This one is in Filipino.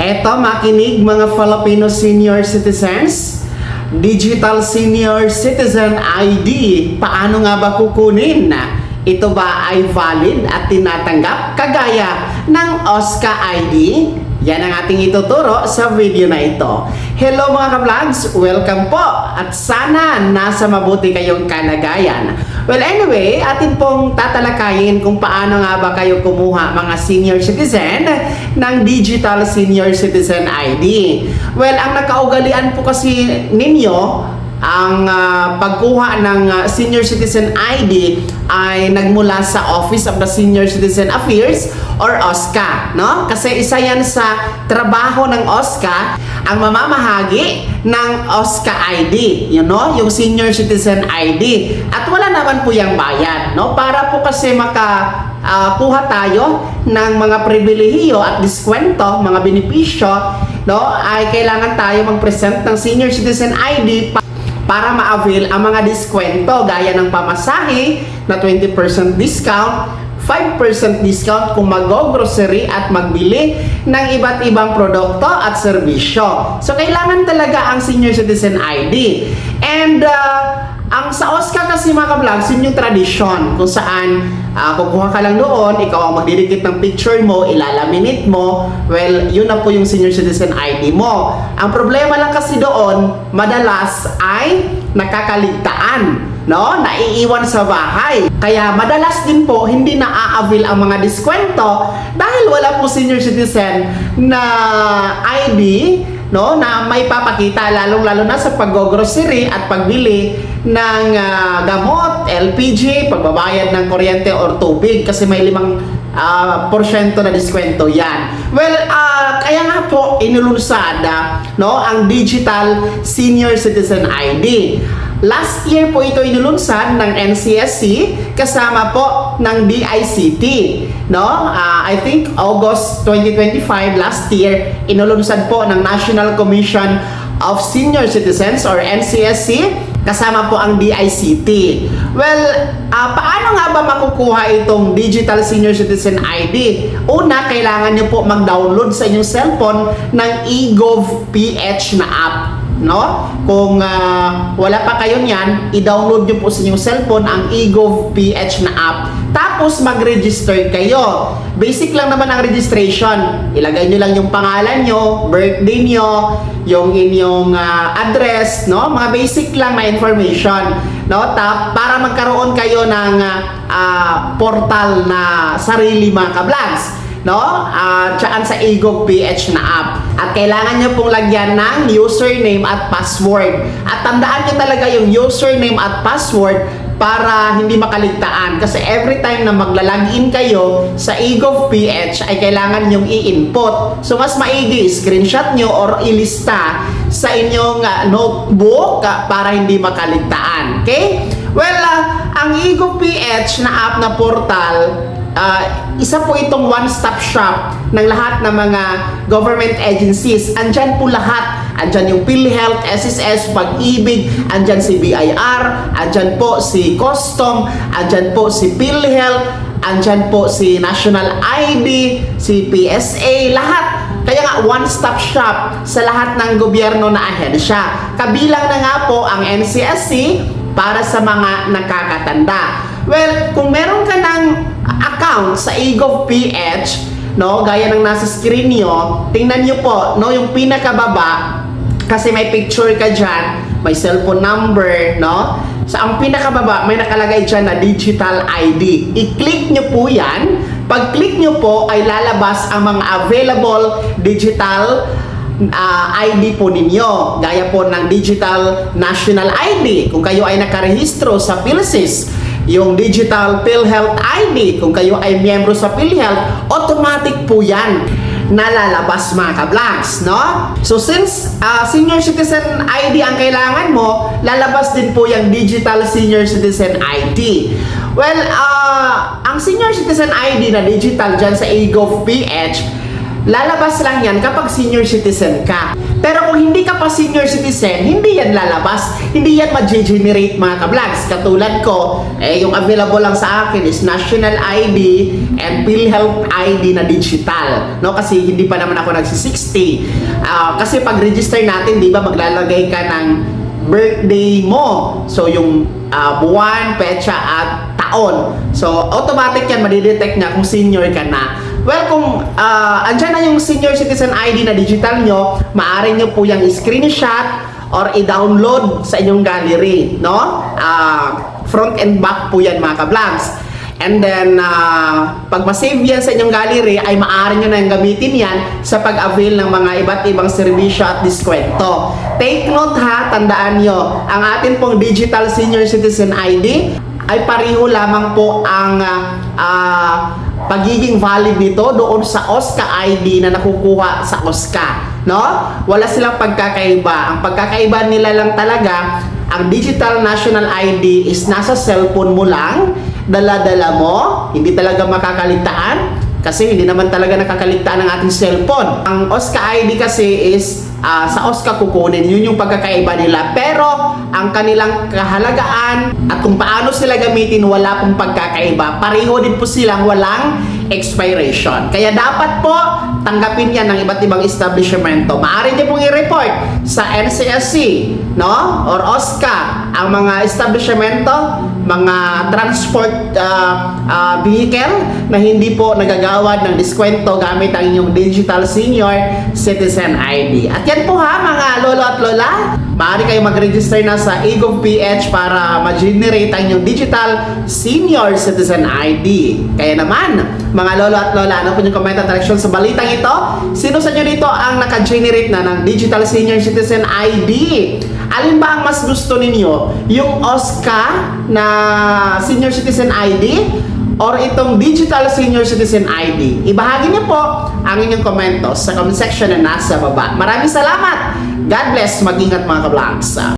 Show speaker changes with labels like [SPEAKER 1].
[SPEAKER 1] Eto, makinig mga Filipino senior citizens. Digital Senior Citizen ID, paano nga ba kukunin? Ito ba ay valid at tinatanggap kagaya ng OSCA ID? Yan ang ating ituturo sa video na ito. Hello mga ka-vlogs! Welcome po! At sana nasa mabuti kayong kalagayan. Well anyway, atin pong tatalakayin kung paano nga ba kayo kumuha mga senior citizen ng Digital Senior Citizen ID. Well, ang nakaugalian po kasi ninyo, ang pagkuha ng Senior Citizen ID ay nagmula sa Office of the Senior Citizen Affairs or OSCA, no? Kasi isa yan sa trabaho ng OSCA, ang mamamahagi ng OSCA ID, yung Senior Citizen ID. At wala naman po yung bayad, no? Para po kasi kuha tayo ng mga pribilehiyo at diskwento, mga benepisyo, no? Ay kailangan tayo mag-present ng Senior Citizen ID para ma-avail ang mga diskwento gaya ng pamasahe na 20% discount, 5% discount kung mag-grocery at magbili ng iba't ibang produkto at serbisyo. So, kailangan talaga ang Senior Citizen ID. And, ang sa OSCA kasi mga ka-vlogs, yun yung tradisyon kung saan kukuha ka lang doon, ikaw ang magdidikit ng picture mo, ilalaminate mo, well, yun na po yung Senior Citizen ID mo. Ang problema lang kasi doon, madalas ay nakakaligtaan, no? Naiiwan sa bahay. Kaya madalas din po hindi na-a-avail ang mga diskwento dahil wala po senior citizen na ID, no, na may papakita lalong-lalo na sa pag-grocery at pagbili ng gamot, LPG, pagbabayad ng kuryente or tubig kasi may 5% na diskwento yan. Well, kaya nga po inulunsada, no, ang Digital Senior Citizen ID. Last year po ito inulunsad ng NCSC kasama po ng DICT, no? I think August 2025 last year inulunsad po ng National Commission of Senior Citizens or NCSC kasama po ang DICT. Well, paano nga ba makukuha itong Digital Senior Citizen ID? Una, kailangan niyo po mag-download sa inyong cellphone ng eGov.ph na app, no? Kung wala pa kayo niyan, i-download niyo po sa inyong cellphone ang eGov.ph na app. Tapos mag-register kayo. Basic lang naman ang registration. Ilagay niyo lang yung pangalan niyo, birthday niyo, yung inyong address, no? Mga basic lang na information, no? Para magkaroon kayo ng portal na sarili mga ka-vlogs, no? Tsaan sa eGov.ph na app. At kailangan nyo pong lagyan ng username at password. At tandaan nyo talaga yung username at password para hindi makaligtaan. Kasi every time na maglalagin kayo sa eGov.ph ay kailangan nyong i-input. So mas maigi, screenshot nyo or ilista sa inyong notebook para hindi makaligtaan. Okay? Well, ang eGov.ph na app na portal, isa po itong one-stop shop ng lahat ng mga government agencies. Andyan po lahat. Andyan yung PhilHealth, SSS, Pag-ibig, andyan si BIR, andyan po si Custom, andyan po si PhilHealth, andyan po si National ID, si PSA, lahat. Kaya nga, one-stop shop sa lahat ng gobyerno na ahensya. Kabilang na nga po ang NCSC para sa mga nakakatanda. Well, kung meron ka ng account sa eGov.ph, no, gaya ng nasa screen nyo, tingnan nyo po, no, yung pinakababa, kasi may picture ka dyan, may cellphone number, no? Sa ang pinakababa, may nakalagay dyan na Digital ID. I-click nyo po yan. Pag-click nyo po, ay lalabas ang mga available digital ID po ninyo. Gaya po ng Digital National ID, kung kayo ay nakarehistro sa PhilSys. Yung Digital PhilHealth ID, kung kayo ay miyembro sa PhilHealth, automatic po yan nalalabas mga ka-vlogs, no? So since Senior Citizen ID ang kailangan mo, lalabas din po yung Digital Senior Citizen ID. Well, ang Senior Citizen ID na digital dyan sa eGov.ph, lalabas lang yan kapag senior citizen ka. Pero kung hindi ka pa senior citizen, hindi yan lalabas. Hindi yan ma-generate mga ka-vlogs. Katulad ko, yung available lang sa akin is National ID and PhilHealth ID na digital. No? Kasi hindi pa naman ako nagsi-60. Kasi pag-register natin, di ba, maglalagay ka ng birthday mo. So, yung buwan, petsa, at taon. So, automatic yan, madidetect niya kung senior ka na. Well, kung andyan na yung senior citizen ID na digital nyo, maaari nyo po yung screenshot or i-download sa inyong gallery, no? Front and back po yan mga ka-vlogs. And then, pag ma-save yan sa inyong gallery, ay maaari nyo na yung gamitin yan sa pag-avail ng mga iba't ibang serbisyo at diskwento. Take note ha, tandaan nyo, ang atin pong digital senior citizen ID ay pareho lamang po ang pagiging valid nito doon sa OSCA ID na nakukuha sa OSCA, no? Wala silang pagkakaiba. Ang pagkakaiba nila lang talaga, ang digital national ID is nasa cellphone mo lang, dala-dala mo, hindi talaga makakaligtaan kasi hindi naman talaga nakakaligtaan ang ating cellphone. Ang OSCA ID kasi is sa OSCA kukunin, yun yung pagkakaiba nila. Pero ang kanilang kahalagaan at kung paano sila gamitin, wala pong pagkakaiba. Pareho din po silang walang expiration. Kaya dapat po tanggapin yan ng iba't ibang establishmento. Maaari niyo pong i-report sa NCSC, no? Or OSCA ang mga establishmento, mga transport vehicle na hindi po nagagawad ng diskwento gamit ang inyong digital senior citizen ID. At yan po ha mga lolo at lola, maaari kayo mag-register na sa eGov.ph para ma-generate ang inyong digital senior citizen ID. Kaya naman, mga lolo at lola, ano po yung comment at reaction sa balitang ito? Sino sa inyo dito ang naka-generate na ng digital senior citizen ID? Alin ba ang mas gusto ninyo? Yung OSCA na senior citizen ID or itong digital senior citizen ID? Ibahagi niyo po ang inyong komento sa comment section na nasa baba. Maraming salamat! God bless! Mag-ingat mga ka-vlogs!